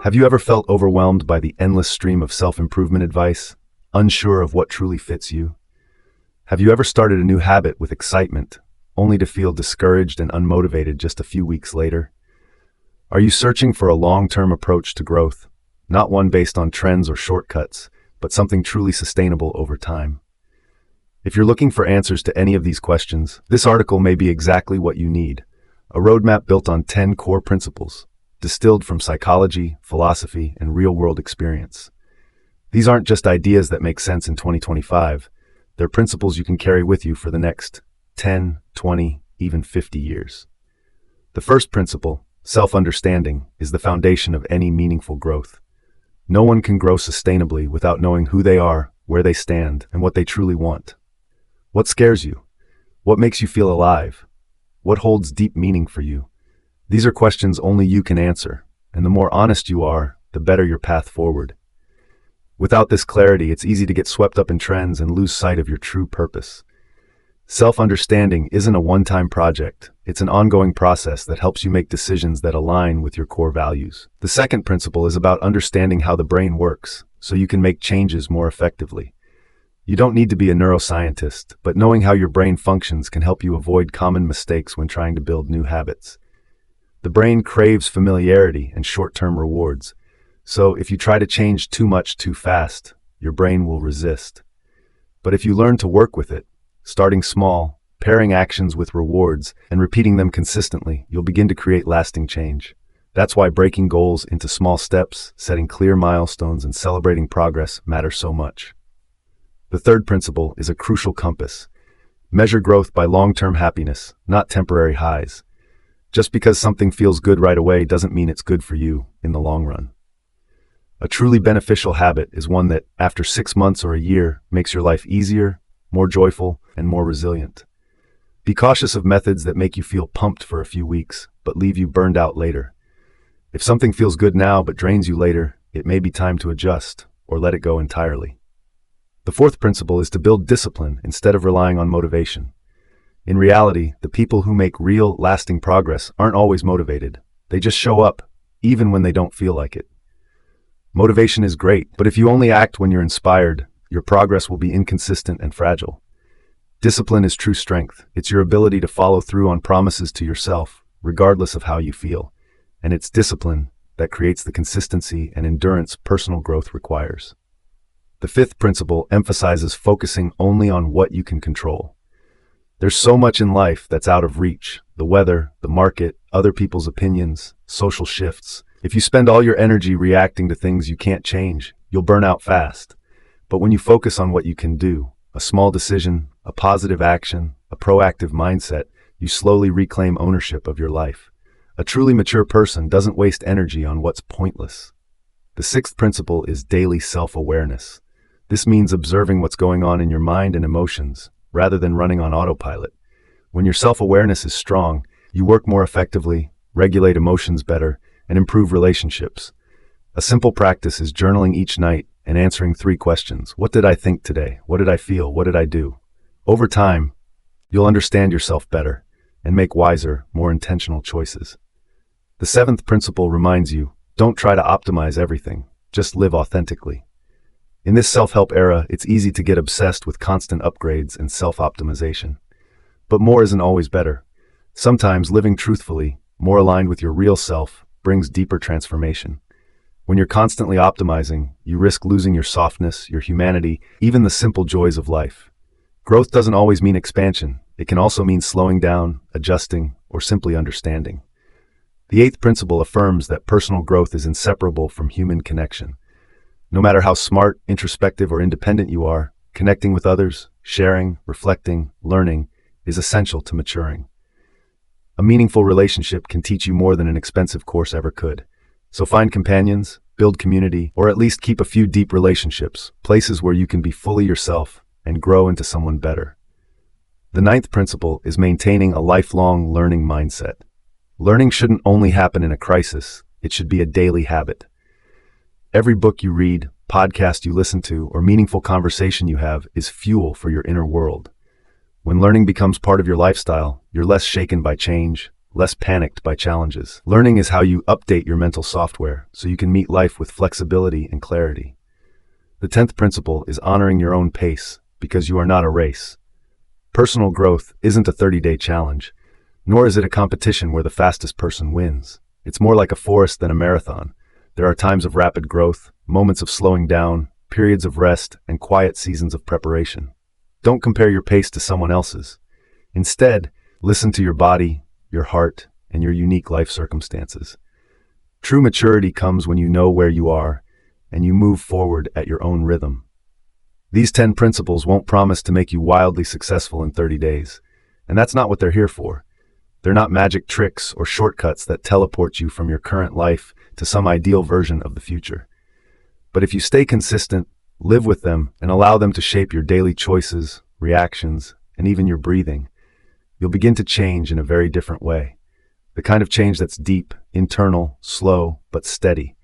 Have you ever felt overwhelmed by the endless stream of self-improvement advice, unsure of what truly fits you? Have you ever started a new habit with excitement, only to feel discouraged and unmotivated just a few weeks later? Are you searching for a long-term approach to growth, not one based on trends or shortcuts, but something truly sustainable over time? If you're looking for answers to any of these questions, this article may be exactly what you need. A roadmap built on 10 core principles, distilled from psychology, philosophy, and real-world experience. These aren't just ideas that make sense in 2025. They're principles you can carry with you for the next 10, 20, even 50 years. The first principle, self-understanding, is the foundation of any meaningful growth. No one can grow sustainably without knowing who they are, where they stand, and what they truly want. What scares you? What makes you feel alive? What holds deep meaning for you? These are questions only you can answer, and the more honest you are, the better your path forward. Without this clarity, it's easy to get swept up in trends and lose sight of your true purpose. Self-understanding isn't a one-time project. It's an ongoing process that helps you make decisions that align with your core values. The second principle is about understanding how the brain works, so you can make changes more effectively. You don't need to be a neuroscientist, but knowing how your brain functions can help you avoid common mistakes when trying to build new habits. The brain craves familiarity and short-term rewards, so if you try to change too much too fast, your brain will resist. But if you learn to work with it, starting small, pairing actions with rewards, and repeating them consistently, you'll begin to create lasting change. That's why breaking goals into small steps, setting clear milestones, and celebrating progress matter so much. The third principle is a crucial compass. Measure growth by long-term happiness, not temporary highs. Just because something feels good right away doesn't mean it's good for you in the long run. A truly beneficial habit is one that, after 6 months or a year, makes your life easier, more joyful, and more resilient. Be cautious of methods that make you feel pumped for a few weeks, but leave you burned out later. If something feels good now but drains you later, it may be time to adjust or let it go entirely. The fourth principle is to build discipline instead of relying on motivation. In reality, the people who make real, lasting progress aren't always motivated. They just show up, even when they don't feel like it. Motivation is great, but if you only act when you're inspired, your progress will be inconsistent and fragile. Discipline is true strength. It's your ability to follow through on promises to yourself, regardless of how you feel. And it's discipline that creates the consistency and endurance personal growth requires. The fifth principle emphasizes focusing only on what you can control. There's so much in life that's out of reach: the weather, the market, other people's opinions, social shifts. If you spend all your energy reacting to things you can't change, you'll burn out fast. But when you focus on what you can do, a small decision, a positive action, a proactive mindset, you slowly reclaim ownership of your life. A truly mature person doesn't waste energy on what's pointless. The sixth principle is daily self-awareness. This means observing what's going on in your mind and emotions, rather than running on autopilot. When your self-awareness is strong, you work more effectively, regulate emotions better, and improve relationships. A simple practice is journaling each night and answering 3 questions. What did I think today? What did I feel? What did I do? Over time, you'll understand yourself better and make wiser, more intentional choices. The seventh principle reminds you, don't try to optimize everything, just live authentically. In this self-help era, it's easy to get obsessed with constant upgrades and self-optimization. But more isn't always better. Sometimes living truthfully, more aligned with your real self, brings deeper transformation. When you're constantly optimizing, you risk losing your softness, your humanity, even the simple joys of life. Growth doesn't always mean expansion. It can also mean slowing down, adjusting, or simply understanding. The eighth principle affirms that personal growth is inseparable from human connection. No matter how smart, introspective, or independent you are, connecting with others, sharing, reflecting, learning is essential to maturing. A meaningful relationship can teach you more than an expensive course ever could. So find companions, build community, or at least keep a few deep relationships, places where you can be fully yourself and grow into someone better. The ninth principle is maintaining a lifelong learning mindset. Learning shouldn't only happen in a crisis, it should be a daily habit. Every book you read, podcast you listen to, or meaningful conversation you have is fuel for your inner world. When learning becomes part of your lifestyle, you're less shaken by change, less panicked by challenges. Learning is how you update your mental software so you can meet life with flexibility and clarity. The 10th principle is honoring your own pace because you are not a race. Personal growth isn't a 30-day challenge, nor is it a competition where the fastest person wins. It's more like a forest than a marathon. There are times of rapid growth, moments of slowing down, periods of rest, and quiet seasons of preparation. Don't compare your pace to someone else's. Instead, listen to your body, your heart, and your unique life circumstances. True maturity comes when you know where you are and you move forward at your own rhythm. These 10 principles won't promise to make you wildly successful in 30 days, and that's not what they're here for. They're not magic tricks or shortcuts that teleport you from your current life to some ideal version of the future. But if you stay consistent, live with them, and allow them to shape your daily choices, reactions, and even your breathing, you'll begin to change in a very different way. The kind of change that's deep, internal, slow, but steady.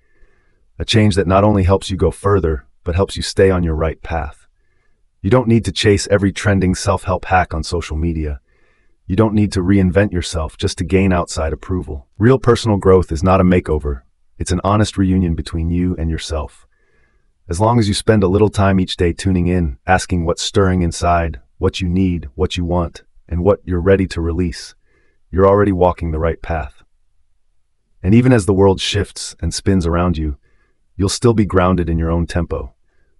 A change that not only helps you go further, but helps you stay on your right path. You don't need to chase every trending self-help hack on social media. You don't need to reinvent yourself just to gain outside approval. Real personal growth is not a makeover. It's an honest reunion between you and yourself. As long as you spend a little time each day tuning in, asking what's stirring inside, what you need, what you want, and what you're ready to release, you're already walking the right path. And even as the world shifts and spins around you, you'll still be grounded in your own tempo,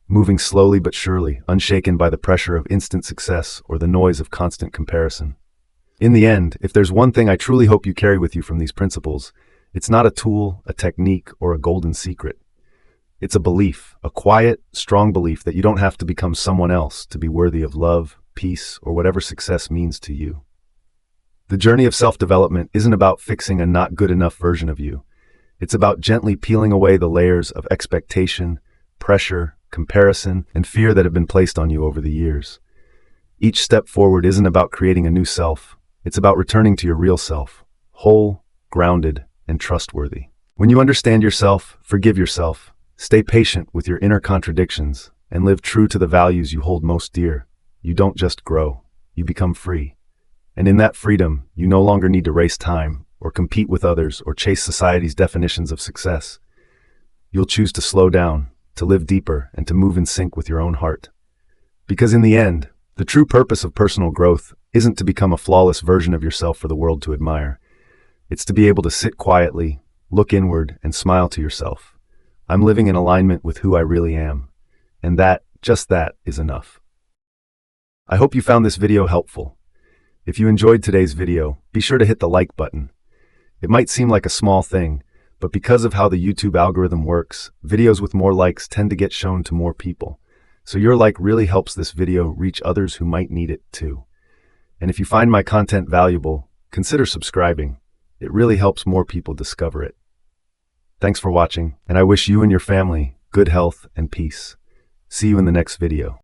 moving slowly but surely, unshaken by the pressure of instant success or the noise of constant comparison. In the end, if there's one thing I truly hope you carry with you from these principles, it's not a tool, a technique, or a golden secret. It's a belief, a quiet, strong belief that you don't have to become someone else to be worthy of love, peace, or whatever success means to you. The journey of self-development isn't about fixing a not good enough version of you. It's about gently peeling away the layers of expectation, pressure, comparison, and fear that have been placed on you over the years. Each step forward isn't about creating a new self. It's about returning to your real self, whole, grounded, and trustworthy. When you understand yourself, forgive yourself, stay patient with your inner contradictions, and live true to the values you hold most dear, you don't just grow, you become free. And in that freedom, you no longer need to race time, or compete with others, or chase society's definitions of success. You'll choose to slow down, to live deeper, and to move in sync with your own heart. Because in the end, the true purpose of personal growth isn't to become a flawless version of yourself for the world to admire. It's to be able to sit quietly, look inward, and smile to yourself. I'm living in alignment with who I really am. And that, just that, is enough. I hope you found this video helpful. If you enjoyed today's video, be sure to hit the like button. It might seem like a small thing, but because of how the YouTube algorithm works, videos with more likes tend to get shown to more people. So your like really helps this video reach others who might need it too. And if you find my content valuable, consider subscribing. It really helps more people discover it. Thanks for watching, and I wish you and your family good health and peace. See you in the next video.